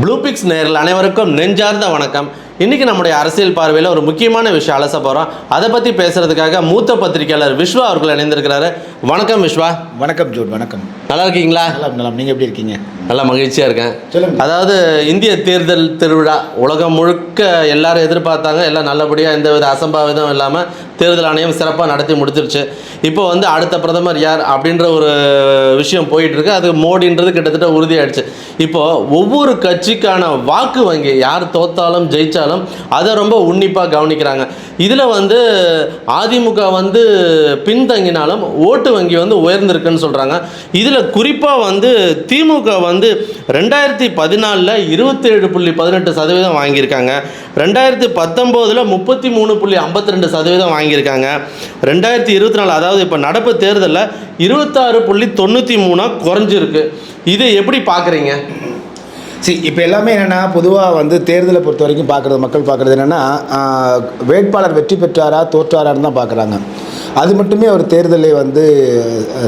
ப்ளூபிக்ஸ் நேயர்கள் அனைவருக்கும் நெஞ்சார்ந்த வணக்கம். இன்றைக்கி நம்முடைய அரசியல் பார்வையில் ஒரு முக்கியமான விஷயம் அலச போகிறோம். அதை பற்றி பேசுகிறதுக்காக மூத்த பத்திரிகையாளர் விஸ்வா அவர்கள் இணைந்திருக்கிறாரு. வணக்கம் விஸ்வா. வணக்கம் ஜோட். வணக்கம். நல்லா இருக்கீங்களா? நல்லா. நீங்கள் எப்படி இருக்கீங்க? நல்லா மகிழ்ச்சியாக இருக்கேன். சொல்லுங்கள். அதாவது இந்திய தேர்தல் திருவிழா உலகம் முழுக்க எல்லாரும் எதிர்பார்த்தாங்க. எல்லாம் நல்லபடியாக எந்தவித அசம்பாவிதம் இல்லாமல் தேர்தல் ஆணையம் சிறப்பாக நடத்தி முடிச்சிருச்சு. இப்போ அடுத்த பிரதமர் யார் அப்படின்ற ஒரு விஷயம் போயிட்டுருக்கு. அது மோடின்றது கிட்டத்தட்ட உறுதியாயிடுச்சு. இப்போது ஒவ்வொரு கட்சிக்கான வாக்கு வங்கி யார் தோத்தாலும் ஜெயித்தாலும் அதை ரொம்ப உன்னிப்பாக கவனிக்கிறாங்க. இதில் அதிமுக பின்தங்கினாலும் ஓட்டு வங்கி உயர்ந்திருக்குன்னு சொல்கிறாங்க. இதில் குறிப்பாக திமுக 2014 27.18% வாங்கியிருக்காங்க. 2019 33.52% வாங்கியிருக்காங்க. 2024 அதாவது இப்போ நடப்பு தேர்தலில் 26.93 குறைஞ்சிருக்கு. இதை எப்படி பார்க்குறீங்க? இப்போ எல்லாமே என்னென்னா, பொதுவாக தேர்தலை பொறுத்த வரைக்கும் பார்க்குறது, மக்கள் பார்க்குறது என்னென்னா, வேட்பாளர் வெற்றி பெற்றாரா தோற்றாரான்னு தான் பார்க்குறாங்க. அது மட்டுமே ஒரு தேர்தலை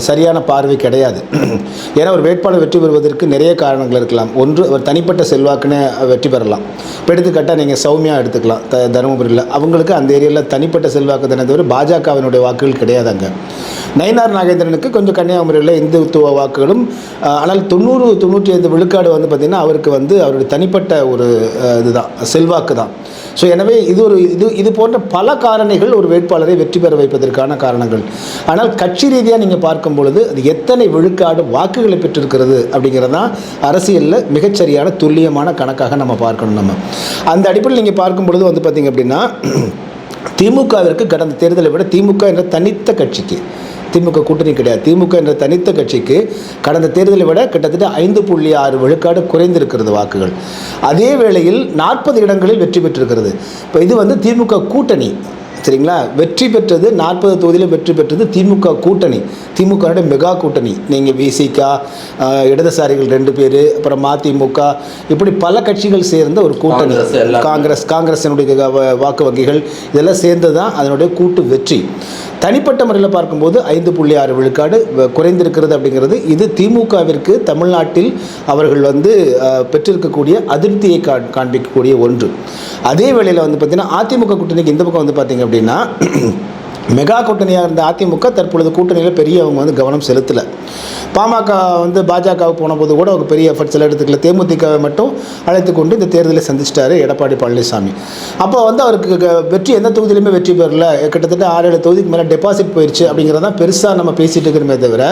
சரியான பார்வை கிடையாது. ஏன்னா ஒரு வேட்பாளர் வெற்றி பெறுவதற்கு நிறைய காரணங்கள் இருக்கலாம். ஒன்று, அவர் தனிப்பட்ட செல்வாக்குன்னு வெற்றி பெறலாம். இப்போ எடுத்துக்காட்டால் நீங்கள் சௌமியா எடுத்துக்கலாம். தருமபுரியில் அவங்களுக்கு அந்த ஏரியாவில் தனிப்பட்ட செல்வாக்கு தானே தவிர பாஜகவினுடைய வாக்குகள் கிடையாதாங்க. நயினார் நாகேந்திரனுக்கு கொஞ்சம் கன்னியாகுமரியில் இந்துத்துவ வாக்குகளும், ஆனால் 90-95 விழுக்காடு பார்த்திங்கன்னா அவருக்கு அவருடைய தனிப்பட்ட ஒரு இதுதான், செல்வாக்கு தான். ஸோ எனவே இது போன்ற பல காரணிகள் ஒரு வேட்பாளரை வெற்றி பெற வைப்பதற்கான காரணங்கள். ஆனால் கட்சி ரீதியாக நீங்கள் பார்க்கும் பொழுது அது எத்தனை விழுக்காடு வாக்குகளை பெற்றிருக்கிறது அப்படிங்கிறது தான் அரசியலில் மிகச்சரியான துல்லியமான கணக்காக நம்ம பார்க்கணும். நம்ம அந்த அடிப்படையில் நீங்கள் பார்க்கும் பொழுது பார்த்திங்க அப்படின்னா, திமுகவிற்கு கடந்த தேர்தலை விட திமுக என்ற தனித்த கட்சிக்கு, திமுக கூட்டணி கிடையாது, திமுக என்ற தனித்த கட்சிக்கு கடந்த தேர்தலை விட கிட்டத்தட்ட 5.6 விழுக்காடு குறைந்திருக்கிறது வாக்குகள். அதே வேளையில் 40 இடங்களில் வெற்றி பெற்றிருக்கிறது. இப்போ இது திமுக கூட்டணி, சரிங்களா? வெற்றி பெற்றது 40 தொகுதியிலும் வெற்றி பெற்றது திமுக கூட்டணி, திமுக மெகா கூட்டணி. நீங்கள் விசிகா, இடதுசாரிகள் 2 பேர், அப்புறம் மதிமுக, இப்படி பல கட்சிகள் சேர்ந்த ஒரு கூட்டணி. காங்கிரஸினுடைய வாக்கு வங்கிகள் இதெல்லாம் சேர்ந்து தான் அதனுடைய கூட்டு வெற்றி. தனிப்பட்ட முறையில் பார்க்கும்போது 5.6 விழுக்காடு குறைந்திருக்கிறது அப்படிங்கிறது இது திமுகவிற்கு தமிழ்நாட்டில் அவர்கள் பெற்றிருக்கக்கூடிய அதிருப்தியை காண்பிக்கக்கூடிய ஒன்று. அதே வேளையில் பார்த்திங்கன்னா அதிமுக கூட்டணிக்கு இந்த பக்கம் பார்த்திங்க அப்படின்னா, மெகா கூட்டணியாக இருந்த அதிமுக தற்பொழுது கூட்டணியில் பெரிய அவங்க கவனம் செலுத்தலை. பாமக பாஜகவுக்கு போனபோது கூட ஒரு பெரிய எஃபர்ட்ஸ் எடுத்துக்கல. தேமுதிகவை மட்டும் அழைத்து கொண்டு இந்த தேர்தலை சந்திச்சிட்டாரு எடப்பாடி பழனிசாமி. அப்போ அவருக்கு வெற்றி எந்த தொகுதியிலுமே வெற்றி பெறல, கிட்டத்தட்ட 6-7 தொகுதிக்கு மேலே டெபாசிட் போயிடுச்சு அப்படிங்கிறதான் பெருசாக நம்ம பேசிகிட்டு இருக்கிறோமே தவிர,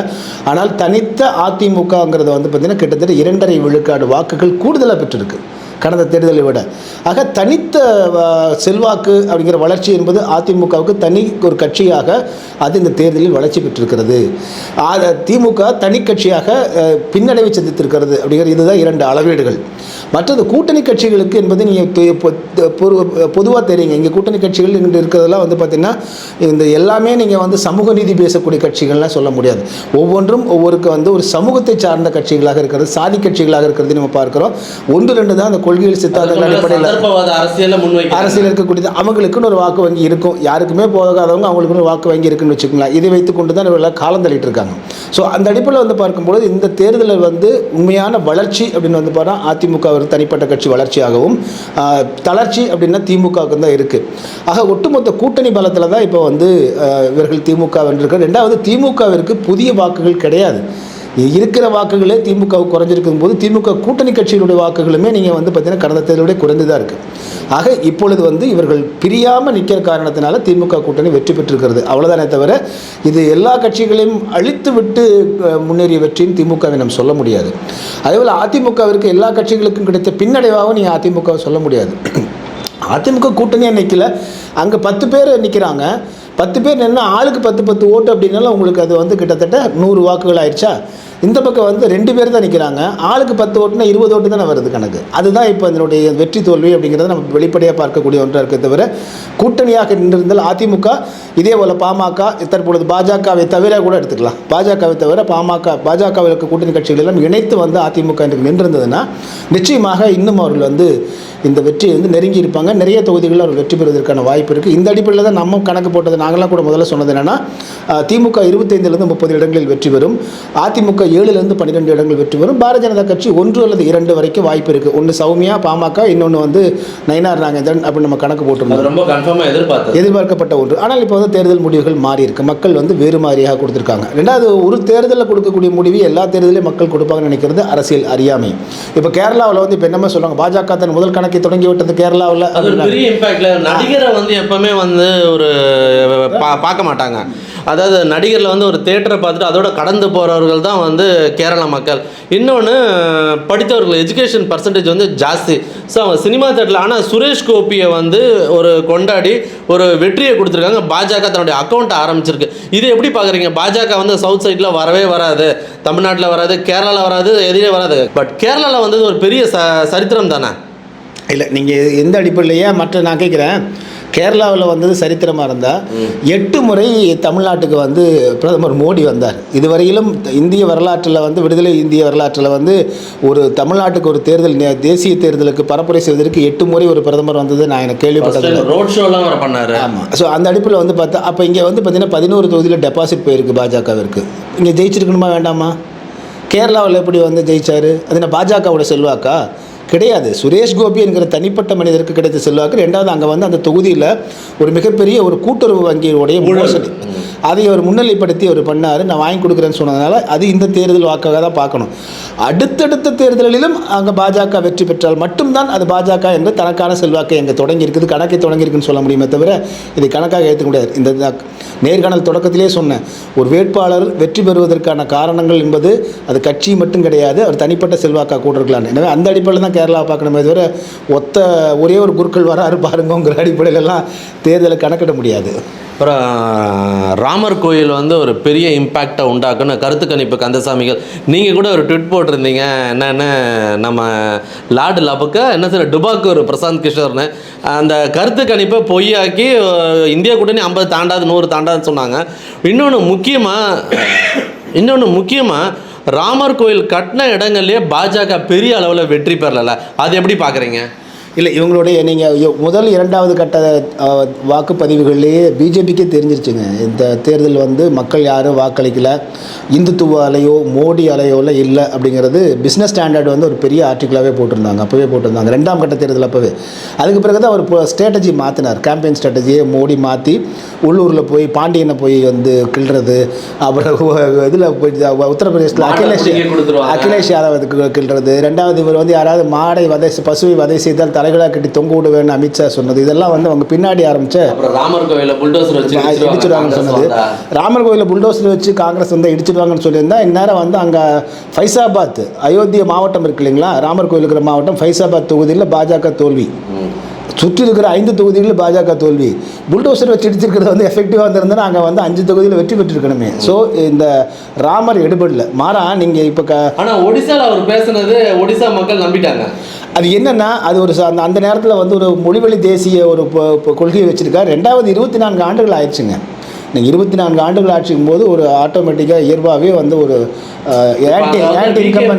ஆனால் தனித்த அதிமுகங்கிறது பார்த்திங்கன்னா கிட்டத்தட்ட 2.5 விழுக்காடு வாக்குகள் கூடுதலாக பெற்றிருக்கு கடந்த தேர்தலை விட. ஆக தனித்த செல்வாக்கு அப்படிங்கிற வளர்ச்சி என்பது அதிமுகவுக்கு தனி ஒரு கட்சியாக அது இந்த தேர்தலில் வளர்ச்சி பெற்றிருக்கிறது. திமுக தனி கட்சியாக பின்னடைவை சந்தித்திருக்கிறது அப்படிங்கிற இதுதான் 2 அளவீடுகள். மற்றது கூட்டணி கட்சிகளுக்கு என்பது நீங்கள் பொதுவாக தெரியுங்க. இங்கே கூட்டணி கட்சிகள் இங்கே இருக்கிறதெல்லாம் பார்த்திங்கன்னா இந்த எல்லாமே நீங்கள் சமூக நீதி பேசக்கூடிய கட்சிகள்லாம் சொல்ல முடியாது. ஒவ்வொன்றும் ஒவ்வொருக்கு ஒரு சமூகத்தை சார்ந்த கட்சிகளாக இருக்கிறது, சாதி கட்சிகளாக இருக்கிறது நம்ம பார்க்குறோம். 1-2 தான் அந்த கொள்கைகள் சித்தாந்தங்கள் அடிப்படையில் அரசியல் இருக்கக்கூடியது. அவங்களுக்குன்னு ஒரு வாக்கு வங்கி இருக்கும். யாருக்குமே போகாதவங்க அவங்களுக்குன்னு வாக்கு வங்கி இருக்குன்னு வச்சுக்கலாம். இதை வைத்து கொண்டு தான் இவர்கள் காலம் தள்ளிட்டு இருக்காங்க. ஸோ அந்த அடிப்படையில் பார்க்கும்போது இந்த தேர்தலில் உண்மையான வளர்ச்சி அப்படின்னு பார்த்தா அதிமுக ஒரு தனிப்பட்ட கட்சி வளர்ச்சியாகவும், தளர்ச்சி அப்படின்னா திமுகவுக்கு தான் இருக்குது. ஆக ஒட்டுமொத்த கூட்டணி பலத்தில் தான் இப்போ இவர்கள் திமுக வென்றிருக்கார். 2வது, திமுகவிற்கு புதிய வாக்குகள் கிடையாது. இருக்கிற வாக்குகளே திமுகவுக்கு குறைஞ்சிருக்கும் போது திமுக கூட்டணி கட்சிகளுடைய வாக்குகளுமே நீங்கள் பார்த்தீங்கன்னா கடந்த தேர்தலுடைய குறைந்து தான் இருக்குது. ஆக இப்பொழுது இவர்கள் பிரியாமல் நிற்கிற காரணத்தினால திமுக கூட்டணி வெற்றி பெற்றிருக்கிறது. அவ்வளோதானே தவிர இது எல்லா கட்சிகளையும் அழித்து விட்டு முன்னேறிய வெற்றின்னு திமுகவை நம்ம சொல்ல முடியாது. அதேபோல் அதிமுகவிற்கு எல்லா கட்சிகளுக்கும் கிடைத்த பின்னடைவாகவும் நீங்கள் அதிமுகவை சொல்ல முடியாது. அதிமுக கூட்டணியாக நிற்கல, அங்கே 10 பேர் நிற்கிறாங்க. 10 பேர் நின்று ஆளுக்கு 10 ஓட்டு அப்படின்னாலும் உங்களுக்கு அது கிட்டத்தட்ட 100 வாக்குகள் ஆயிடுச்சா? இந்த பக்கம் 2 பேர் தான் நிற்கிறாங்க. ஆளுக்கு 10 ஓட்டுனா 20 ஓட்டு தானே வருது கணக்கு. அதுதான் இப்போ இதனுடைய வெற்றி தோல்வி அப்படிங்கிறத நம்ம வெளிப்படையாக பார்க்கக்கூடிய ஒன்றாக இருக்க தவிர, கூட்டணியாக நின்றிருந்தால் அதிமுக, இதே போல் பாமக, தற்பொழுது பாஜகவை தவிர கூட எடுத்துக்கலாம். பாஜகவை தவிர பாஜகவில் இருக்க கூட்டணி கட்சிகள் எல்லாம் இணைத்து அதிமுக இன்றைக்கு நின்றிருந்ததுன்னா நிச்சயமாக இன்னும் அவர்கள் இந்த வெற்றியை நெருங்கி இருப்பாங்க. நிறைய தொகுதிகளில் அவர் வெற்றி பெறுவதற்கான வாய்ப்பு இருக்குது. இந்த அடிப்படையில் தான் நம்ம கணக்கு போட்டது. நாங்களாம் கூட முதல்ல சொன்னது என்னென்னா, திமுக 25-30 இடங்களில் வெற்றி பெறும், அதிமுக 7லேருந்து 12 இடங்கள் வெற்றி பெறும். பாரதிய ஜனதா கட்சி 1 அல்லது 2 வரைக்கும் வாய்ப்பு இருக்குது. ஒன்று சௌமியா பாமக, இன்னொன்று வந்து நயினார் நாகேந்திரன் அப்படின்னு நம்ம கணக்கு போட்டிருந்தோம். ரொம்ப கன்ஃபார்மாக எதிர்பார்க்கப்பட்ட ஒன்று. ஆனால் இப்போ வந்து தேர்தல் முடிவுகள் மாறி இருக்கு. மக்கள் வந்து வேறு மாதிரியாக கொடுத்துருக்காங்க. ரெண்டாவது, ஒரு தேர்தலில் கொடுக்கக்கூடிய முடிவு எல்லா தேர்தலையும் மக்கள் கொடுப்பாங்கன்னு நினைக்கிறது அரசியல் அறியாமை. இப்போ கேரளாவில் வந்து இப்போ என்னமே சொல்லுவாங்க, பாஜக தன் முதல் கணக்கை தொடங்கி விட்டது கேரளாவில். அது பெரிய இம்பாக்ட்ல நடிகரை வந்து எப்பவுமே வந்து ஒரு பார்க்க மாட்டாங்க. அதாவது நடிகரில் வந்து ஒரு தேட்டரை பார்த்துட்டு அதோட கடந்து போகிறவர்கள் தான் வந்து கேரள மக்கள். இன்னொன்று படித்தவர்கள் எஜுகேஷன் பர்சன்டேஜ் வந்து ஜாஸ்தி. ஸோ அவங்க சினிமா தேட்டரில், ஆனால் சுரேஷ் கோபியை வந்து ஒரு கொண்டாடி ஒரு வெற்றியை கொடுத்துருக்காங்க. பாஜக தன்னுடைய அக்கௌண்ட்டை ஆரம்பிச்சிருக்கு. இது எப்படி பார்க்குறீங்க? பாஜக வந்து சவுத் சைடில் வரவே வராது, தமிழ்நாட்டில் வராது, கேரளாவில் வராது, எதிரே வராது. பட் கேரளாவில் வந்து ஒரு பெரிய சரித்திரம் தானே. இல்லை, நீங்கள் எந்த அடிப்படையிலேயே மற்ற நான் கேட்குறேன், கேரளாவில் வந்தது சரித்திரமாக இருந்தால் 8 முறை தமிழ்நாட்டுக்கு வந்து பிரதமர் மோடி வந்தார். இதுவரையிலும் இந்திய வரலாற்றில் வந்து விடுதலை இந்திய வரலாற்றில் வந்து ஒரு தமிழ்நாட்டுக்கு ஒரு தேர்தல், தேசிய தேர்தலுக்கு பரப்புரை செய்வதற்கு 8 முறை ஒரு பிரதமர் வந்தது நான் எனக்கு கேள்விப்பட்டது. ரோட் ஷோலாம் வர பண்ணார். ஆமாம். ஸோ அந்த அடிப்படையில் வந்து பார்த்தா அப்போ இங்கே வந்து பார்த்தீங்கன்னா 11 தொகுதியில் டெபாசிட் போயிருக்கு பாஜகவிற்கு. இங்கே ஜெயிச்சிருக்கணுமா வேண்டாமா? கேரளாவில் எப்படி வந்து ஜெயிச்சார்? அது என்ன பாஜகவோட செல்வாக்கா? கிடையாது. சுரேஷ் கோபி என்கிற தனிப்பட்ட மனிதருக்கு கிடைத்த செல்வாக்கு. ரெண்டாவது, அங்கே வந்து அந்த தொகுதியில் ஒரு மிகப்பெரிய ஒரு கூட்டுறவு வங்கியுடைய மோசடி, அதை அவர் முன்னிலைப்படுத்தி அவர் பண்ணார். நான் வாங்கி கொடுக்குறேன்னு சொன்னதுனால அது இந்த தேர்தல் வாக்காக தான் பார்க்கணும். அடுத்தடுத்த தேர்தலிலும் அங்கே பாஜக வெற்றி பெற்றால் மட்டும்தான் அது பாஜக என்று தனக்கான செல்வாக்கை எங்கே தொடங்கி இருக்குது, கணக்கை தொடங்கியிருக்குன்னு சொல்ல முடியுமே தவிர இதை கணக்காக ஏற்றுக்க முடியாது. இந்த நேர்காணல் தொடக்கத்திலே சொன்னேன், ஒரு வேட்பாளர் வெற்றி பெறுவதற்கான காரணங்கள் என்பது அது கட்சி மட்டும் கிடையாது, அவர் தனிப்பட்ட செல்வாக்காக கூட இருக்கலான்னு. எனவே அந்த அடிப்படையில் தான் கேரளாவை பார்க்கணுமே தவிர ஒரே ஒரு குருக்கள் வராரு பாருங்கிற அடிப்படையிலெல்லாம் தேர்தலை கணக்கிட முடியாது. அப்புறம் ராமர் கோயில் வந்து ஒரு பெரிய இம்பேக்டை உண்டாக்குன்னு கருத்து கணிப்பு கந்தசாமிகள், நீங்கள் கூட ஒரு ட்விட் போட்டிருந்தீங்க. என்னென்னு நம்ம லார்டு லபுக்க என்ன சார் டுபாக்கூர் பிரசாந்த் கிஷோர்னு அந்த கருத்து கணிப்பை பொய்யாக்கி இந்தியா கூட்டணி 50 தாண்டாது 100 தாண்டாதுன்னு சொன்னாங்க. இன்னொன்று முக்கியமாக ராமர் கோயில் கட்டின இடங்கள்லேயே பாஜக பெரிய அளவில் வெற்றி பெறலை. அது எப்படி பார்க்குறீங்க? இல்லை, இவங்களுடைய நீங்கள் முதல் 2வது கட்ட வாக்குப்பதிவுகள்லேயே பிஜேபிக்கே தெரிஞ்சிருச்சுங்க, இந்த தேர்தல் வந்து மக்கள் யாரும் வாக்களிக்கலை, இந்துத்துவ அலையோ மோடி அலையோவில் இல்லை அப்படிங்கிறது பிஸ்னஸ் ஸ்டாண்டர்ட் வந்து ஒரு பெரிய ஆர்டிக்கலாகவே போட்டிருந்தாங்க. அப்போவே போட்டிருந்தாங்க 2ஆம் கட்ட தேர்தல் அப்போவே. அதுக்கு பிறகு தான் அவர் ஸ்ட்ராட்டஜி மாற்றினார், கேம்பெயின் ஸ்ட்ராட்டஜியை மோடி மாற்றி உள்ளூரில் போய் பாண்டியனை போய் வந்து கிள்றது, அப்புறம் இதில் போய் உத்தரப்பிரதேசத்தில் அகிலேஷ் யாதவுக்கு கிள்றது, 2வது இவர் வந்து யாராவது மாடை பசுவை வதை செய்தால் தலைகளாக கட்டி தொங்க விடுவேன்னு அமித்ஷா சொன்னது, இதெல்லாம் வந்து அவங்க பின்னாடி ஆரம்பிச்ச ராமர் கோயிலில் புல்டோசர் வச்சு இடிச்சிடுவாங்கன்னு சொன்னது. ராமர் கோயிலில் புல்டோசர் வச்சு காங்கிரஸ் வந்து இடிச்சிடுவாங்கன்னு சொல்லியிருந்தா இந்நேரம் வந்து அங்கே ஃபைசாபாத் அயோத்தியா மாவட்டம் இருக்கு இல்லைங்களா, ராமர் கோயில் இருக்கிற மாவட்டம், ஃபைசாபாத் தொகுதியில் பாஜக தோல்வி, சுற்றி இருக்கிற 5 தொகுதிகளில் பாஜக தோல்வி. புல்டோசர் வச்சு இடிச்சிருக்கிறது வந்து எஃபெக்டிவாக இருந்திருந்தா அங்கே வந்து 5 தொகுதியில் வெற்றி பெற்றிருக்கணுமே. ஸோ இந்த ராமர் எடுபடல. மாறா நீங்கள் இப்போ ஆனால் ஒடிசாவில் அவர் பேசுனது ஒடிசா மக்கள் நம்பிட்டாங்க. அது என்னென்னா அது ஒரு அந்த நேரத்தில் வந்து ஒரு மொழிவழி தேசிய ஒரு கொள்கையை வச்சுருக்கார். 2வது 24 ஆண்டுகள் ஆயிடுச்சுங்க. நீங்கள் 24 ஆண்டுகள் ஆட்சிக்கும் போது ஒரு ஆட்டோமேட்டிக்காக இயல்பாகவே வந்து ஒரு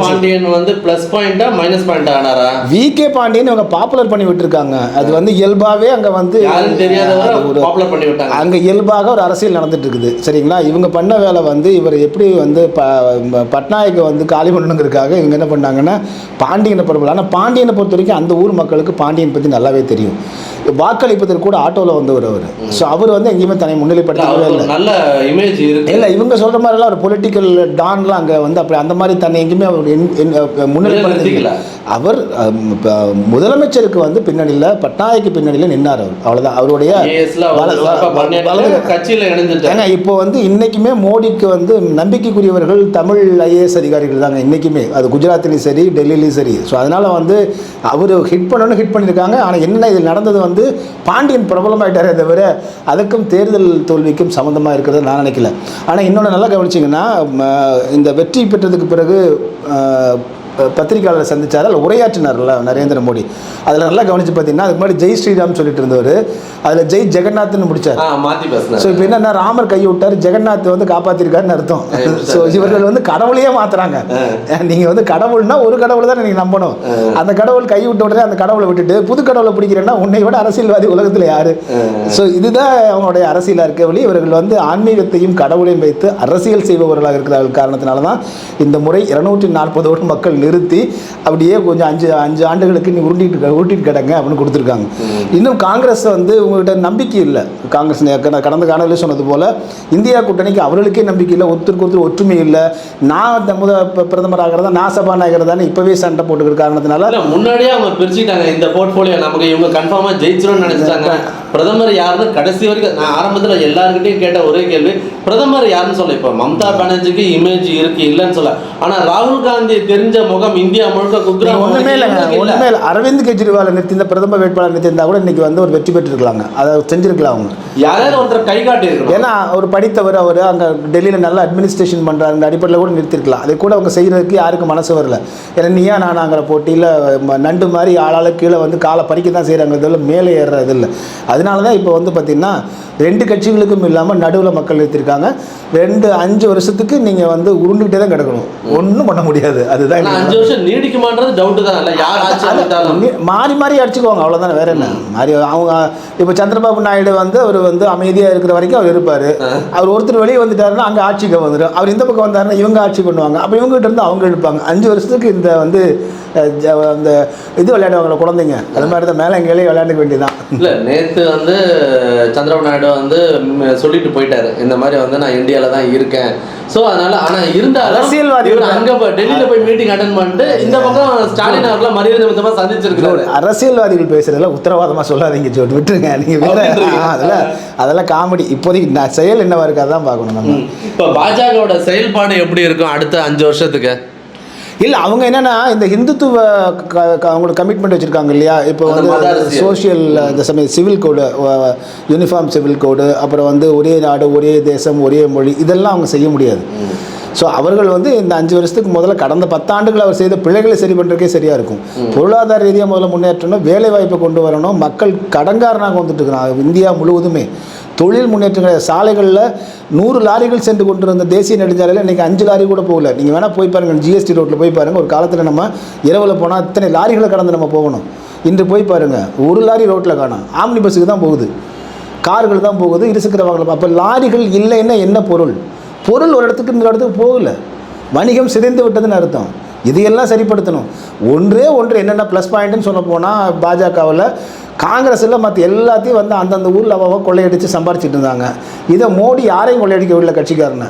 பாண்டியன் வந்து ப்ளஸ் பாயிண்டா மைனஸ் பாயிண்டா ஆனாரா? விகே பாண்டியன் இவங்க பாப்புலர் பண்ணி விட்டுருக்காங்க. அது வந்து இயல்பாகவே அங்கே வந்து பாப்புலர் பண்ணி விட்டாங்க. அங்கே இயல்பாக ஒரு அரசியல் நடந்துட்டு இருக்குது சரிங்களா. இவங்க பண்ண வேலை வந்து இவர் எப்படி வந்து பட்நாயக்கை வந்து காலி பண்ணணுங்கிறதுக்காக இவங்க என்ன பண்ணாங்கன்னா பாண்டியனை பரவல. ஆனால் பாண்டியனை பொறுத்த வரைக்கும் அந்த ஊர் மக்களுக்கு பாண்டியன் பற்றி நல்லாவே தெரியும். வாக்களிப்பதற்கு கூட ஆட்டோவில் வந்தவர் அவர். ஸோ அவர் வந்து எங்கேயுமே தன்னை முன்னிலைப்படுத்தவே இல்லை. நல்ல இமேஜ் இருக்கு. இல்லை, இவங்க சொல்கிற மாதிரிலாம் ஒரு பொலிட்டிக்கல் டான்லாம் அங்கே வந்து அப்படி அந்த மாதிரி தன்னை எங்கேயுமே அவர் முன்னிலைப்படுத்தல. அவர் முதலமைச்சருக்கு வந்து பின்னணியில் பட்நாயக்கு பின்னணியில் நின்னார். அவர் அவ்வளோதான். அவருடைய கட்சியில் ஏங்க இப்போ வந்து இன்றைக்குமே மோடிக்கு வந்து நம்பிக்கைக்குரியவர்கள் தமிழ் ஐஏஎஸ் அதிகாரிகள் தாங்க இன்றைக்குமே. அது குஜராத்லேயும் சரி டெல்லியிலையும் சரி. ஸோ அதனால் வந்து அவர் ஹிட் பண்ணியிருக்காங்க. ஆனால் என்ன இதில் நடந்தது வந்து பாண்டியன் பிரபலமாயிட்டாரே தவிர அதுக்கும் தேர்தல் தோல்விக்கும் சம்மந்தமாக இருக்கிறத நான் நினைக்கல. ஆனால் இன்னொன்று நல்லா கவனிச்சிங்கன்னா இந்த வெற்றி பெற்றதுக்கு பிறகு பத்திரிகையாளரை சந்திச்சார், அதில் உரையாற்றினார்ல நரேந்திர மோடி. அதில் நல்லா கவனித்து பார்த்தீங்கன்னா அதுக்கு முன்னாடி ஜெய் ஸ்ரீராம் சொல்லிட்டு இருந்தவர், அதில் ஜெய் ஜெகநாத்னு முடிச்சார். ஸோ இப்போ என்னன்னா ராமர் கையை விட்டார், ஜெகநாத் வந்து காப்பாற்றிருக்காருன்னு அர்த்தம். ஸோ இவர்கள் வந்து கடவுளையே மாற்றுறாங்க. நீங்கள் வந்து கடவுள்னா ஒரு கடவுள் தான் நீங்கள் நம்பணும். அந்த கடவுள் கை விட்ட உடனே அந்த கடவுளை விட்டுட்டு புது கடவுளை பிடிக்கிறேன்னா உன்னை விட அரசியல்வாதி உலகத்தில் யார்? ஸோ இதுதான் அவங்களுடைய அரசியலாக இருக்க வழி. இவர்கள் வந்து ஆன்மீகத்தையும் கடவுளையும் வைத்து அரசியல் செய்பவர்களாக இருக்கிற காரணத்தினால தான் இந்த முறை 240 மக்கள் நிறுத்தி அப்படியே கொஞ்சம் 5 ஆண்டுகளுக்கு நீ உருட்டிட்டு கிடங்க அப்படின்னு கொடுத்துருக்காங்க. இன்னும் காங்கிரஸ் வந்து உங்கள்கிட்ட நம்பிக்கை இல்லை. காங்கிரஸ் கடந்த காணொலியில் சொன்னது போல இந்தியா கூட்டணிக்கு அவர்களுக்கே நம்பிக்கை இல்லை, ஒருத்தருக்கு ஒற்றுமை இல்லை. நான் பிரதமர் ஆகிறதா, நான் சபாநாயகர் தானே இப்பவே சண்டை போட்டுக்கிற காரணத்தினால முன்னாடியே அவங்க பிரிச்சுட்டாங்க. இந்த போர்ட்ஃபோலியோ நமக்கு இவங்க கன்ஃபார்மாக ஜெயிச்சிரும்னு நினைச்சிட்டாங்க. பிரதமர் யாருன்னு கடைசி வரைக்கும் நான் ஆரம்பத்தில் எல்லாருக்கிட்டையும் கேட்ட ஒரே கேள்வி, பிரதமர் யாருன்னு சொல்ல. இப்போ மம்தா பானர்ஜிக்கு இமேஜ் இருக்கு இல்லைன்னு சொல்ல, ஆனால் ராகுல் காந்தி தெரிஞ்ச முகம் இந்தியா முழுக்க குக்ராம் ஒன்றுமே இல்லை. அரவிந்த் கெஜ்ரிவால் நிறுத்தி இந்த பிரதமர் வேட்பாளர் நிறுத்தியிருந்தா கூட இன்னைக்கு வந்து ஒரு வெற்றி பெற்றிருக்கலாங்க. அதை செஞ்சிருக்கலாம் அவங்க. யாராவது ஒருத்தர் கை காட்டி இருக்கணும். ஏன்னா ஒரு படித்தவர், அவர் அங்கே டெல்லியில் நல்லா அட்மினிஸ்ட்ரேஷன் பண்ணுறாங்க அடிப்படையில் கூட நிறுத்திருக்கலாம். அதை கூட அவங்க செய்கிறதுக்கு யாருக்கும் மனசு வரல. ஏன்னா நீயா நானாங்கிற போட்டியில் நண்டு மாதிரி ஆளால் கீழே வந்து காலை பறிக்க தான் செய்கிறாங்க, இதில் மேலே ஏறுறது இல்லை. அதனால தான் இப்போ வந்து பார்த்திங்கன்னா 2 கட்சிகளுக்கும் இல்லாமல் நடுவில் மக்கள் நிறுத்திருக்காங்க. 5 வருஷத்துக்கு நீங்கள் வந்து உருண்டுகிட்டே தான் கிடக்கணும், ஒன்றும் பண்ண முடியாது. அதுதான் 5 வருஷம் நீடிக்குமான்றது டவுட்டு தான். இல்லை யார் மாறி மாறி அடிச்சுக்குவாங்க, அவ்வளோதானே, வேற என்ன. மாறி அவங்க இப்போ சந்திரபாபு நாயுடு வந்து அவர் வந்து அமைதியாக இருக்கிற வரைக்கும் அவர் இருப்பார். அவர் ஒருத்தர் வெளியே வந்துட்டாருன்னா அங்கே ஆட்சிக்கு வந்துடும். அவர் இந்த பக்கம் வந்தாருன்னா இவங்க ஆட்சி பண்ணுவாங்க. அப்போ இவங்ககிட்ட இருந்து அவங்க எடுப்பாங்க. 5 வருஷத்துக்கு இந்த வந்து அந்த இது விளையாடுவாங்கள குழந்தைங்க, அது மாதிரி தான் மேலே எங்கேயே விளையாண்டுக்க வேண்டியதான். இல்லை நேற்று வந்து சந்திரபாபு நாயுடு வந்து சொல்லிட்டு போயிட்டாரு, இந்த மாதிரி வந்து நான் இந்தியாவில் தான் இருக்கேன். ஸோ அதனால ஆனால் இருந்த அரசியல்வாதிகள் அங்கே டெல்லியில் போய் மீட்டிங் அட்டன் பண்ணிட்டு இந்த பக்கம் ஸ்டாலின் அவர்களாம் மரியாதை நிமித்தமாக சந்திச்சிருக்கிறாரு. அரசியல்வாதிகள் பேசுறதுல உத்தரவாதமாக சொல்லாதீங்க, சொல்லி விட்டுருங்க நீங்கள். அதெல்லாம் காமெடி. இப்போதைக்கு செயல் என்னவா இருக்கு அதான் பார்க்கணும் நம்ம. இப்போ பாஜகவோட செயல்பாடு எப்படி இருக்கும் அடுத்த 5 வருஷத்துக்கு? இல்லை அவங்க என்னென்னா இந்த ஹிந்துத்துவ அவங்களோட கமிட்மெண்ட் வச்சுருக்காங்க இல்லையா. இப்போ வந்து சோஷியல் இந்த சமயம் சிவில் கோடு, யூனிஃபார்ம் சிவில் கோடு, அப்புறம் வந்து ஒரே நாடு ஒரே தேசம் ஒரே மொழி, இதெல்லாம் அவங்க செய்ய முடியாது. ஸோ அவர்கள் வந்து இந்த 5 வருஷத்துக்கு முதல்ல கடந்த 10 ஆண்டுகள் அவர் செய்த பிழைகளை சரி பண்ணுறதுக்கே சரியாக இருக்கும். பொருளாதார ரீதியாக முதல்ல முன்னேற்றணும், வேலை வாய்ப்பை கொண்டு வரணும். மக்கள் கடன்காரனாக வந்துட்டு இருக்கிறாங்க இந்தியா முழுவதுமே. தொழில் முன்னேற்றங்கள், சாலைகளில் 100 லாரிகள் சென்று கொண்டு இருந்த தேசிய நெடுஞ்சாலையில் இன்றைக்கி 5 லாரி கூட போகல. நீங்கள் வேணால் போய் பாருங்கள், ஜிஎஸ்டி ரோட்டில் போய் பாருங்கள். ஒரு காலத்தில் நம்ம இரவில் போனால் இத்தனை லாரிகளை கடந்து நம்ம போகணும். இன்று போய் பாருங்கள், 1 லாரி ரோட்டில் காணோம். ஆம்னி பஸ்ஸுக்கு தான் போகுது, கார்கள் தான் போகுது, இருசக்கர வாகனம். அப்போ லாரிகள் இல்லைன்னா என்ன பொருள்? பொருள் ஒரு இடத்துக்கு இந்த இடத்துக்கு போகல, வணிகம் சிதைந்து விட்டதுன்னு அர்த்தம். இதையெல்லாம் சரிப்படுத்தணும். ஒன்று என்னென்ன ப்ளஸ் பாயிண்ட்டுன்னு சொல்ல போனால் பாஜகவில் காங்கிரஸில் மற்ற எல்லாத்தையும் வந்து அந்தந்த ஊரில் கொள்ளையடித்து சம்பாரிச்சிட்டு இருந்தாங்க. இதை மோடி யாரையும் கொள்ளையடிக்க விடல, கட்சிக்காரனை.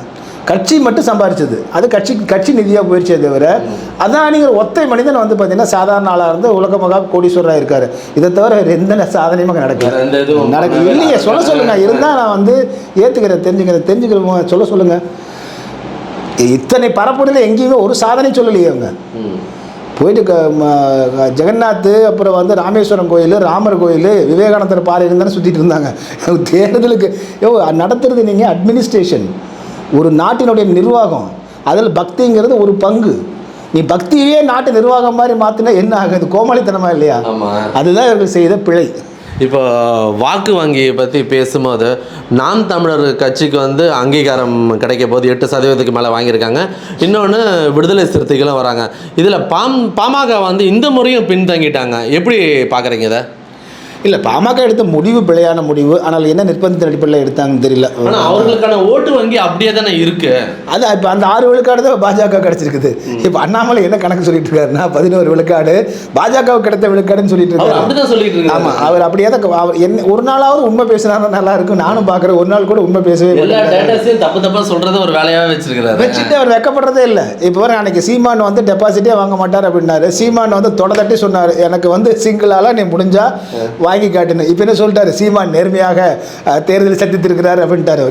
கட்சி மட்டும் சம்பாரிச்சது, அது கட்சி நிதியாக போயிடுச்சே தவிர அதானிங்கிற ஒத்தை மனிதன் வந்து பார்த்தீங்கன்னா சாதாரண ஆளாக இருந்து உலக மகா கோடீஸ்வரராக இருக்கார். இதை தவிர எந்த சாதனையும் நடக்கல இல்லையே. சொல்லுங்கள், இருந்தால் நான் வந்து ஏற்றுக்கிறேன், தெரிஞ்சுக்கிறேன், சொல்லுங்கள். இத்தனை பரப்புரையில் எங்கேயுமே ஒரு சாதனை சொல்லலையே அவங்க. போயிட்டு ஜெகநாத், அப்புறம் வந்து ராமேஸ்வரம் கோயில், ராமர் கோயில், விவேகானந்தர் பாறை இருந்தானே சுற்றிட்டு இருந்தாங்க. தேர்தலுக்கு நடத்துறது நீங்கள் அட்மினிஸ்ட்ரேஷன், ஒரு நாட்டினுடைய நிர்வாகம். அதில் பக்திங்கிறது ஒரு பங்கு. நீ பக்தியே நாட்டு நிர்வாகம் மாதிரி மாற்றினா என்ன ஆகுது? கோமாளித்தனமா இல்லையா? அதுதான் இவர்கள் செய்த பிழை. இப்போ வாக்கு வங்கியை பற்றி பேசும்போது நாம் தமிழர் கட்சிக்கு வந்து அங்கீகாரம் கிடைக்க போது 8% மேலே வாங்கியிருக்காங்க. இன்னொன்று விடுதலை சிறுத்தைகளும் வராங்க. இதில் பாமக வந்து இந்த முறையும் பின்தங்கிட்டாங்க. எப்படி பார்க்குறீங்க இதை? இல்லை, பாமக எடுத்த முடிவு பிழையான முடிவு. ஆனால் என்ன நிர்பந்தத்தின் அடிப்படையில் எடுத்தாங்கன்னு தெரியல. ஆனால் அவர்களுக்கான ஓட்டு வங்கி அப்படியே தானே இருக்கு. அது இப்போ அந்த 6 விழுக்காடு தான் பாஜக கிடச்சிருக்குது. இப்போ அண்ணாமலை என்ன கணக்கு சொல்லிட்டு இருக்காருன்னா 11 விழுக்காடு பாஜகவுக்கு கிடைத்த விழுக்காடுன்னு சொல்லிட்டு இருக்காரு. அப்படிதான் சொல்லிட்டு இருக்காரு. ஆமாம், அவர் அப்படியே தான். அவர் என்ன ஒரு நாளாவது உண்மை பேசுனாருன்னா நல்லா இருக்கும். நானும் பார்க்குறேன், ஒரு நாள் கூட உண்மை பேசவே இல்லை. தப்பு சொல்றது ஒரு வேலையாக வச்சுட்டு அவர் வெக்கப்படுறதே இல்லை. இப்போ வர அன்னைக்கு சீமான் வந்து டெபாசிட்டே வாங்க மாட்டார் அப்படின்னாரு. சீமான் வந்து தொடர்ந்து சொன்னார், எனக்கு வந்து சிங்கிளால நீ முடிஞ்சா வாங்கி காட்டுன்னு. இப்போ என்ன சொல்லிட்டாரு, சீமான் நேர்மையாக தேர்தல் சந்தித்திருக்கிறார் அப்படின்ட்டாரு.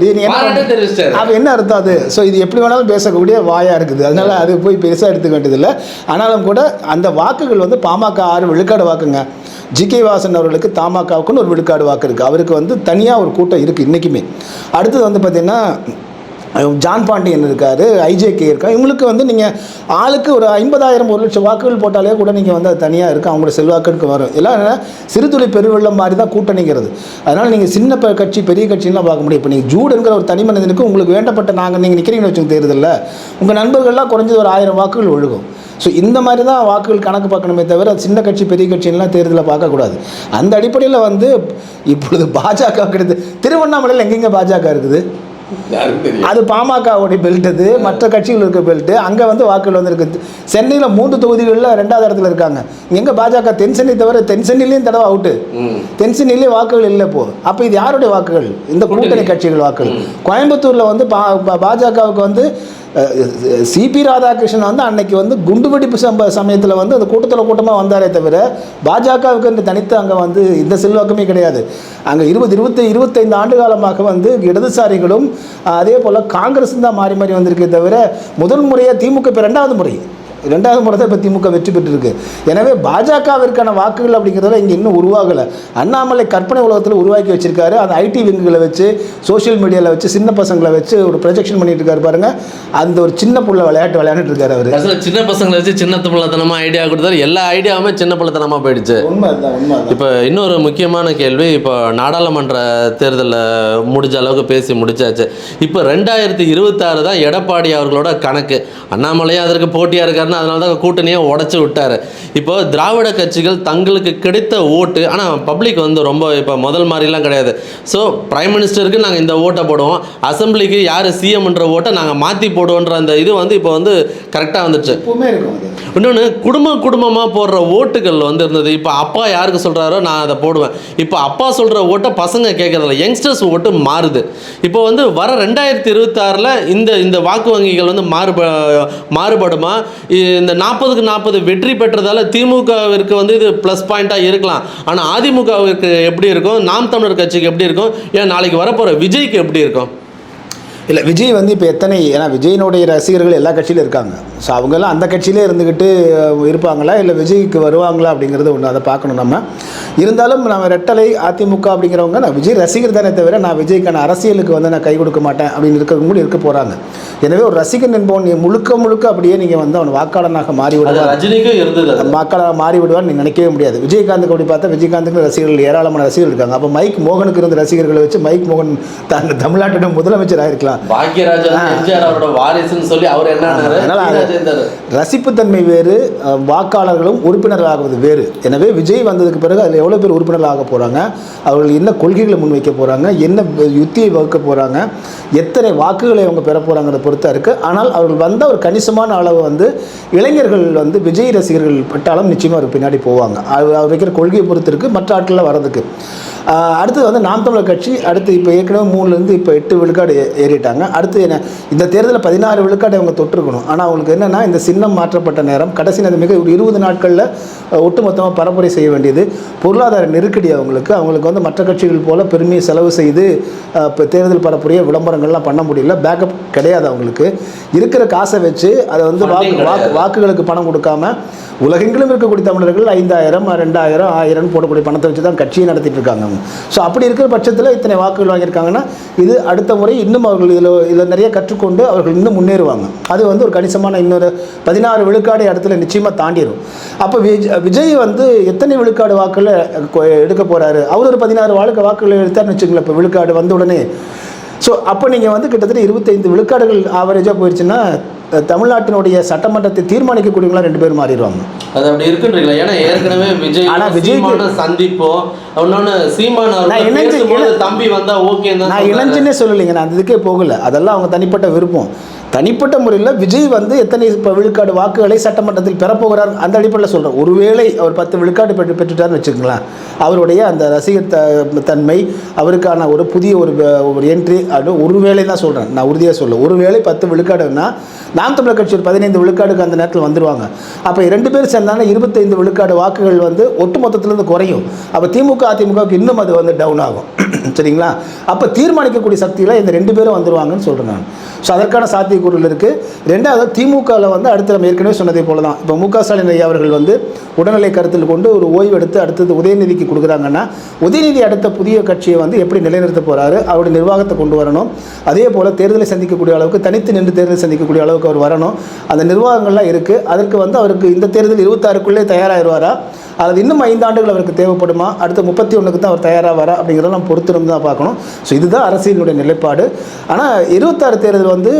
அப்போ என்ன அர்த்தம் அது? ஸோ இது எப்படி வேணாலும் பேசக்கூடிய வாயாக இருக்குது. அதனால அது போய் பெருசாக எடுத்துக்க வேண்டியதில்லை. ஆனாலும் கூட அந்த வாக்குகள் வந்து பாமக 6 விழுக்காடு வாக்குங்க. ஜி.கே. வாசன் அவர்களுக்கு தமாகாவுக்குன்னு ஒரு விழுக்காடு வாக்கு இருக்குது. அவருக்கு வந்து தனியாக ஒரு கூட்டம் இருக்குது இன்றைக்குமே. அடுத்தது வந்து பார்த்திங்கன்னா ஜான் பாண்டியன் இருக்கார், ஐஜேகே இருக்கார். இவங்களுக்கு வந்து நீங்கள் ஆளுக்கு ஒரு 50,000 1 லட்சம் வாக்குகள் போட்டாலே கூட நீங்கள் வந்து அது தனியாக இருக்குது, அவங்களோட செல்வாக்குக்கு வரும். எல்லாம் சிறுதுளி பெருவெள்ளம் மாதிரி தான் கூட்டணிங்கிறது. அதனால் நீங்கள் சின்ன கட்சி பெரிய கட்சிலாம் பார்க்க முடியும். இப்போ நீங்கள் ஜூடுங்கிற ஒரு தனி மனிதனுக்கு உங்களுக்கு வேண்டப்பட்ட நீங்கள் நிற்கிறீங்கன்னு வச்சுங்க தேர்தலில், உங்கள் நண்பர்கள்லாம் குறைஞ்சது ஒரு 1000 வாக்குகள் ஒழுகும். ஸோ இந்த மாதிரி தான் வாக்குகள் கணக்கு பார்க்கணுமே தவிர சின்ன கட்சி பெரிய கட்சின்லாம் தேர்தலில் பார்க்கக்கூடாது. அந்த அடிப்படையில் வந்து இப்பொழுது பாஜக கிடையாது. திருவண்ணாமலையில் எங்கெங்கே பாஜக இருக்குது? அது பாமகவுடைய பெல்ட், அது மற்ற கட்சிகள் இருக்க பெல்ட். அங்கே வந்து வாக்குகள் வந்து இருக்குது. சென்னையில் 3 தொகுதிகளில் 2வது இடத்துல இருக்காங்க. எங்கே பாஜக? தென் சென்னை தவிர தென் சென்னையிலையும் தடவை அவுட்டு. தென் சென்னையிலேயே வாக்குகள் இல்லை இப்போ. அப்போ இது யாருடைய வாக்குகள்? இந்த கூட்டணி கட்சிகள் வாக்குகள். கோயம்புத்தூரில் வந்து பாஜகவுக்கு வந்து சிபி ராதாகிருஷ்ணன் வந்து அன்னைக்கு வந்து குண்டுவெடிப்பு சமயத்தில் வந்து அந்த கூட்டமாக வந்தாரே தவிர பாஜகவுக்கு இந்த தனித்து அங்கே வந்து இந்த செல்வாக்குமே கிடையாது. அங்கே 25 ஆண்டு காலமாக வந்து இடதுசாரிகளும் அதே போல் காங்கிரஸும் தான் மாறி மாறி வந்திருக்கே தவிர முதல் முறையாக திமுக இப்போ 2வது முறை தான் இப்போ திமுக வெற்றி பெற்றிருக்கு. எனவே பாஜகவிற்கான வாக்குகள் அப்படிங்கிறதுல இங்கே இன்னும் உருவாகலை. அண்ணாமலை கற்பனை உலகத்தில் உருவாக்கி வச்சிருக்காரு. அந்த ஐடி விங்குகளை வச்சு சோஷியல் மீடியாவில் வச்சு சின்ன பசங்களை வச்சு ஒரு ப்ரொஜெக்ஷன் பண்ணிட்டு இருக்காரு பாருங்க. அந்த ஒரு சின்ன புள்ள விளையாண்டுட்டு இருக்காரு அவர். சின்ன பசங்களை வச்சு சின்ன பிள்ளைத்தனமாக ஐடியா கொடுத்தாரு. எல்லா ஐடியாவுமே சின்ன பிள்ளைத்தனமாக போயிடுச்சு. உண்மை. இப்போ இன்னொரு முக்கியமான கேள்வி, இப்போ நாடாளுமன்ற தேர்தலில் முடிஞ்ச அளவுக்கு பேசி முடிச்சாச்சு. இப்போ 2026 தான் எடப்பாடி அவர்களோட கணக்கு. அண்ணாமலையும் அதற்கு போட்டியாக இருக்காரு. அதனால தான் கூட்டணியை உடச்சி விட்டார். இப்போ திராவிட கட்சிகள் தங்களுக்கு கிடைத்த ஓட்டு, ஆனால் பப்ளிக் வந்து ரொம்ப இப்போ முதல் மாதிரிலாம் கிடையாது. ஸோ பிரைம் மினிஸ்டருக்கு நாங்கள் இந்த ஓட்டை போடுவோம், அசம்பிளிக்கு யார் சிஎம்ன்ற ஓட்டை நாங்கள் மாற்றி போடுவோன்ற அந்த இது வந்து இப்போ வந்து கரெக்டாக வந்துடுச்சு. இன்னொன்று குடும்பமாக போடுற ஓட்டுகள் வந்து இருந்தது. இப்போ அப்பா யாருக்கு சொல்கிறாரோ நான் அதை போடுவேன். இப்போ அப்பா சொல்கிற ஓட்டை பசங்க கேட்குறதில்ல, யங்ஸ்டர்ஸ் ஓட்டு மாறுது. இப்போ வந்து வர 2026 இந்த வாக்கு வங்கிகள் வந்து மாறுபடுமா? இந்த 40க்கு 40 வெற்றி பெற்றதால திமுகவிற்கு வந்து இது ப்ளஸ் பாயிண்ட்டாக இருக்கலாம். ஆனால் அதிமுகவிற்கு எப்படி இருக்கும், நாம் தமிழர் கட்சிக்கு எப்படி இருக்கும், ஏன் நாளைக்கு வரப்போகிற விஜய்க்கு எப்படி இருக்கும்? இல்லை, விஜய் வந்து இப்போ ஏன்னா விஜயினுடைய ரசிகர்கள் எல்லா கட்சியிலும் இருக்காங்க. ஸோ அவங்கெல்லாம் அந்த கட்சியிலே இருந்துக்கிட்டு இருப்பாங்களா, இல்லை விஜய்க்கு வருவாங்களா அப்படிங்கிறது ஒன்று, அதை பார்க்கணும் நம்ம. இருந்தாலும் நம்ம ரெட்டலை அதிமுக அப்படிங்கிறவங்க நான் விஜய் ரசிகர் தானே தவிர நான் விஜய்க்கான அரசியலுக்கு வந்து நான் கை கொடுக்க மாட்டேன் அப்படின்னு இருக்க போகிறாங்க. எனவே ஒரு ரசிகன் என்பவன் நீ முழுக்க அப்படியே நீங்கள் வந்து அவன் வாக்காளனாக மாறிவிடுவார், வாக்காளராக மாறிவிடுவார் நீ நினைக்கவே முடியாது. விஜயகாந்துக்கு அப்படி பார்த்தா விஜயகாந்துக்கு ரசிகர்கள் ஏராளமான ரசிகர்கள் இருக்காங்க. அப்போ மைக் மோகனுக்கு இருந்த ரசிகர்களை வச்சு மைக் மோகன் தமிழ்நாட்டோட முதலமைச்சராக இருக்கலாம். ரசிப்புத்தன்மை வேறு, வாக்காளர்களும் உறுப்பினர்களாகுவது வேறு. எனவே விஜய் வந்ததுக்கு பிறகு அதில் எவ்வளோ பேர் உறுப்பினர்களாக போகிறாங்க, அவர்கள் என்ன கொள்கைகளை முன்வைக்க போகிறாங்க, என்ன யுத்தியை வகுக்க போகிறாங்க, எத்தனை வாக்குகளை அவங்க பெற போகிறாங்கிறத பொறுத்தா இருக்குது. ஆனால் அவர்கள் வந்த ஒரு கணிசமான அளவு வந்து இளைஞர்கள் வந்து விஜய் ரசிகர்கள் பட்டாலும் நிச்சயமாக அவர் பின்னாடி போவாங்க. அவர் வைக்கிற கொள்கையை பொறுத்து இருக்குது மற்ற ஆட்களில் வர்றதுக்கு. அடுத்தது வந்து நாம் தமிழர் கட்சி அடுத்து இப்போ ஏற்கனவே 3லேருந்து இப்போ 8 விழுக்காடு ஏறிட்டாங்க. அடுத்து என்ன, இந்த தேர்தலில் 16 விழுக்காடு அவங்க தொட்டிருக்கணும். ஆனால் அவங்களுக்கு என்னென்னா இந்த சின்னம் மாற்றப்பட்ட நேரம் கடைசி நேரம் மிக 20 நாட்களில் ஒட்டுமொத்தமாக பரப்புரை செய்ய வேண்டியது, பொருளாதார நெருக்கடி அவங்களுக்கு வந்து மற்ற கட்சிகள் போல் பெருமையை செலவு செய்து இப்போ தேர்தல் பரப்புரையை விளம்பரங்கள்லாம் பண்ண முடியல. பேக்கப் கிடையாது அவங்களுக்கு. இருக்கிற காசை வச்சு அதை வந்து வாக்குகளுக்கு பணம் கொடுக்காம உலகெங்கிலும் இருக்கக்கூடிய தமிழர்கள் 5000, 2000, 1000 போடக்கூடிய பணத்தை வச்சு தான் கட்சியை நடத்திட்டு இருக்காங்க. ஸோ அப்படி இருக்கிற பட்சத்தில் இத்தனை வாக்குகள் வாங்கியிருக்காங்கன்னா இது அடுத்த முறை இன்னும் அவர்கள் இதில் நிறைய கற்றுக்கொண்டு அவர்கள் இன்னும் முன்னேறுவாங்க. அது வந்து ஒரு கணிசமான இன்னொரு 16 விழுக்காடு இடத்துல நிச்சயமாக தாண்டிடும். அப்போ விஜய் வந்து எத்தனை விழுக்காடு வாக்குகளை எடுக்க போகிறாரு, அவர் ஒரு 16 வாக்குகளை எடுத்தார்னு வச்சுங்களேன் இப்போ விழுக்காடு வந்த உடனே. ஸோ அப்போ நீங்கள் வந்து கிட்டத்தட்ட 25 விழுக்காடுகள் ஆவரேஜாக போயிடுச்சுன்னா தமிழ்நாட்டினுடைய சட்டமன்றத்தை தீர்மானிக்கக்கூடியவங்களாம் 2 பேர் மாறிடுவாங்க. அது அப்படி இருக்குன்றீங்களா? ஏன்னா ஏற்கனவே விஜய் சந்திப்போ இன்னொன்று சீமான் தம்பி வந்தா ஓகே தான். நான் இளைஞனே சொல்லலைங்க, நான் அதுக்கே போகல. அதெல்லாம் அவங்க தனிப்பட்ட விருப்பம். தனிப்பட்ட முறையில் விஜய் வந்து எத்தனை விழுக்காடு வாக்குகளை சட்டமன்றத்தில் பெறப்போகிறார் அந்த அடிப்படையில் சொல்கிறேன். ஒருவேளை அவர் 10 விழுக்காடு பெற்றுட்டார்னு வச்சுக்கலாம், அவருடைய அந்த ரசிகர் தன்மை, அவருக்கான ஒரு புதிய ஒரு என்ட்ரி அப்படின்னு ஒருவேளை தான் சொல்கிறேன், நான் உறுதியாக சொல்ல. ஒருவேளை 10 விழுக்காடுன்னா நாம் தமிழர் கட்சி ஒரு 15 விழுக்காடுக்கு அந்த நேரத்தில் வந்துடுவாங்க. அப்போ 2 பேர் சேர்ந்தாலும் 25 விழுக்காடு வாக்குகள் வந்து ஒட்டுமொத்தத்திலேருந்து குறையும். அப்போ திமுக அதிமுகவுக்கு இன்னும் அது வந்து டவுன் ஆகும். சரிங்களா? அப்போ தீர்மானிக்கக்கூடிய சக்தியில் இந்த 2 பேரும் வந்துடுவாங்கன்னு சொல்கிறேன் நான். ஸோ அதற்கான சாத்திய சாத்தியக்கூறுகள் இருக்குது. ரெண்டாவது திமுகவில் வந்து அடுத்து நம்ம ஏற்கனவே சொன்னதை போல தான் இப்போ மு.க. ஸ்டாலின் ஐயா அவர்கள் வந்து உடல்நிலை கருத்தில் கொண்டு ஒரு ஓய்வு எடுத்து அடுத்தது உதயநிதிக்கு கொடுக்குறாங்கன்னா உதயநிதி அடுத்த புதிய கட்சியை வந்து எப்படி நிலைநிறுத்த போகிறாரு, அவருடைய நிர்வாகத்தை கொண்டு வரணும். அதே போல் தேர்தலை சந்திக்கக்கூடிய அளவுக்கு தனித்து நின்று தேர்தலை சந்திக்கக்கூடிய அளவுக்கு அவர் வரணும். அந்த நிர்வாகங்கள்லாம் இருக்குது. அதற்கு வந்து அவருக்கு இந்த தேர்தல் 26க்குள்ளே தயாராகிடுவாரா அல்லது இன்னும் 5 ஆண்டுகள் அவருக்கு தேவைப்படுமா, அடுத்த 31க்கு தான் அவர் தயாராவாரா அப்படிங்கிறத நம்ம பொறுத்திருந்து தான் பார்க்கணும். ஸோ இதுதான் அரசியலுடைய நிலைப்பாடு. ஆனால் 26 தேர்தல் வந்து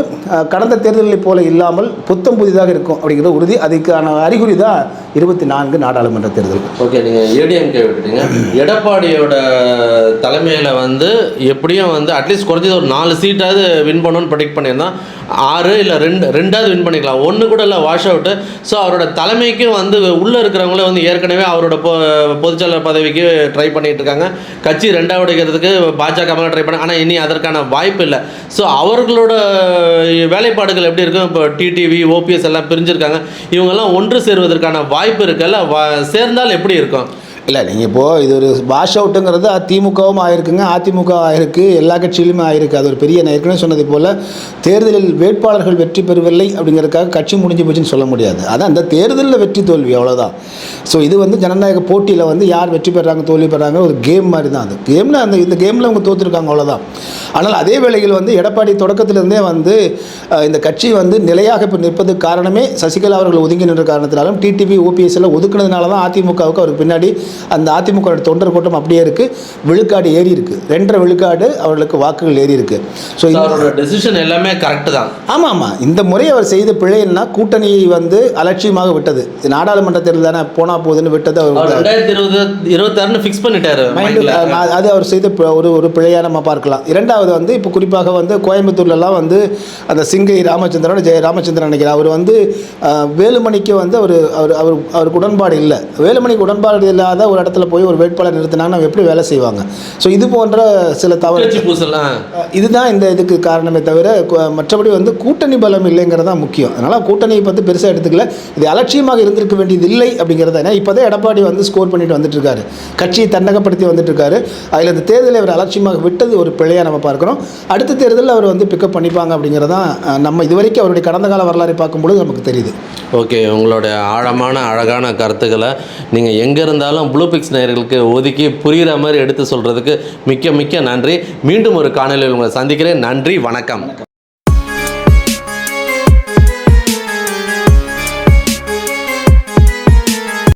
கடந்த தேர்தல்களைப் போல இல்லாமல் புத்தம் புதிதாக இருக்கும் அப்படிங்கிற உறுதி. அதுக்கான அறிகுறி தான் 24 நாடாளுமன்ற தேர்தல். ஓகே, நீங்கள் ஏடிஎம்கே விட்டுட்டீங்க. எடப்பாடியோட தலைமையில் வந்து எப்படியும் வந்து அட்லீஸ்ட் குறைஞ்சது ஒரு 4 சீட்டாவது வின் பண்ணணும்னு ப்ரெடிக்ட் பண்ணியிருந்தான். 6 இல்லை 2 வின் பண்ணிக்கலாம், 1 கூட இல்லை வாஷ் அவுட்டு. ஸோ அவரோட தலைமைக்கும் வந்து உள்ளே இருக்கிறவங்களே வந்து ஏற்கனவே அவரோட பொதுச்செயலாளர் பதவிக்கு ட்ரை பண்ணிட்டு இருக்காங்க. கட்சி 2வது எடுக்கிறதுக்கு பாஜக மேலே ட்ரை பண்ண, ஆனால் இனி அதற்கான வாய்ப்பு இல்லை. ஸோ அவர்களோட வேலைப்பாடுகள் எப்படி இருக்கும்? இப்போ டிடிவி ஓபிஎஸ் எல்லாம் பிரிஞ்சிருக்காங்க. இவங்கெல்லாம் ஒன்று சேருவதற்கான வாய்ப்பு இருக்குல்ல, சேர்ந்தால் எப்படி இருக்கும்? இல்லை, நீங்கள் இப்போது இது ஒரு வாஷ் அவுட்டுங்கிறது திமுகவும் ஆயிருக்குங்க, அதிமுக ஆயிருக்கு, எல்லா கட்சியிலுமே ஆயிருக்கு. அது ஒரு பெரிய, நான் ஏற்கனவே சொன்னது போல் தேர்தலில் வேட்பாளர்கள் வெற்றி பெறவில்லை அப்படிங்கிறதுக்காக கட்சி முடிஞ்சு போச்சுன்னு சொல்ல முடியாது. அதான் அந்த தேர்தலில் வெற்றி தோல்வி, அவ்வளோதான். ஸோ இது வந்து ஜனநாயக போட்டியில் வந்து யார் வெற்றி பெறாங்க தோல்வி பெறாங்க ஒரு கேம் மாதிரி தான். அது கேமில் இந்த கேமில் அவங்க தோற்றுருக்காங்க, அவ்வளோதான். ஆனால் அதே வேளையில் வந்து எடப்பாடி தொடக்கத்திலிருந்தே வந்து இந்த கட்சி வந்து நிலையாக இப்போ நிற்பதுக்கு காரணமே சசிகலா அவர்கள் ஒதுங்கி நின்ற காரணத்தினாலும் டிடிவி ஓபிஎஸ் எல்லாம் ஒதுக்குனதுனால தான் அதிமுகவுக்கு அவருக்கு பின்னாடி அந்த அதிமுக தொண்டர் கூட்டம் அப்படியே இருக்குது. விழுக்காடு ஏறி இருக்குது, 2.5 விழுக்காடு அவர்களுக்கு வாக்குகள் ஏறி இருக்குது. ஸோ அவரோட டெசிஷன் எல்லாமே கரெக்டு தான். ஆமாம், இந்த முறை அவர் செய்த பிழைன்னா கூட்டணியை வந்து அலட்சியமாக விட்டது. நாடாளுமன்ற தேர்தல் தானே போனா போகுதுன்னு விட்டது. அவர் 2026 ஃபிக்ஸ் பண்ணிட்டாரு. அது அவர் செய்த ஒரு பிழையாக நம்ம பார்க்கலாம். இரண்டாவது வந்து இப்போ குறிப்பாக வந்து கோயம்புத்தூர்லலாம் வந்து அந்த சிங்கை ராமச்சந்திரன் நினைக்கிறார். அவர் வந்து வேலுமணிக்கு வந்து அவருக்கு உடன்பாடு இல்லை. வேலுமணிக்கு உடன்பாடு இல்லாத ஒரு இடத்துல போய் ஒரு வேட்பாளர் நிறுத்தினாங்கன்னா எப்படி வேலை செய்வாங்க? ஸோ இது போன்ற சில தவறு, இதுதான் இந்த இதுக்கு காரணமே தவிர மற்றபடி வந்து கூட்டணி பலம் இல்லைங்கிறது தான் முக்கியம். அதனால் கூட்டணியை பற்றி பெருசாக எடுத்துக்கல. இது அலட்சியமாக இருந்திருக்க வேண்டியது இல்லை அப்படிங்கிறத. ஏன்னா இப்போ தான் எடப்பாடி வந்து ஸ்கோர் பண்ணிட்டு வந்துட்டு இருக்காரு, கட்சியை தன்னகப்படுத்தி வந்துட்டு இருக்காரு. அதில் இந்த தேர்தலை அவர் அலட்சியமாக விட்டது ஒரு பிழையாக நம்ம பார்க்குறோம். அடுத்த தேர்தலில் அவர் வந்து பிக்கப் பண்ணிப்பாங்க அப்படிங்கிறதான் நம்ம இதுவரைக்கும் அவருடைய கடந்த கால வரலாறை பார்க்கும்போது நமக்கு தெரியுது. ஓகே, உங்களுடைய ஆழமான அழகான கருத்துக்களை நீங்கள் எங்கே இருந்தாலும் ப்ளூ பிக்ஸ் நேயர்களுக்கு ஒதுக்கி புரிகிற மாதிரி எடுத்து சொல்கிறதுக்கு மிக்க நன்றி. மீண்டும் ஒரு காணொலியில் உங்களை சந்திக்கிறேன். நன்றி, வணக்கம்.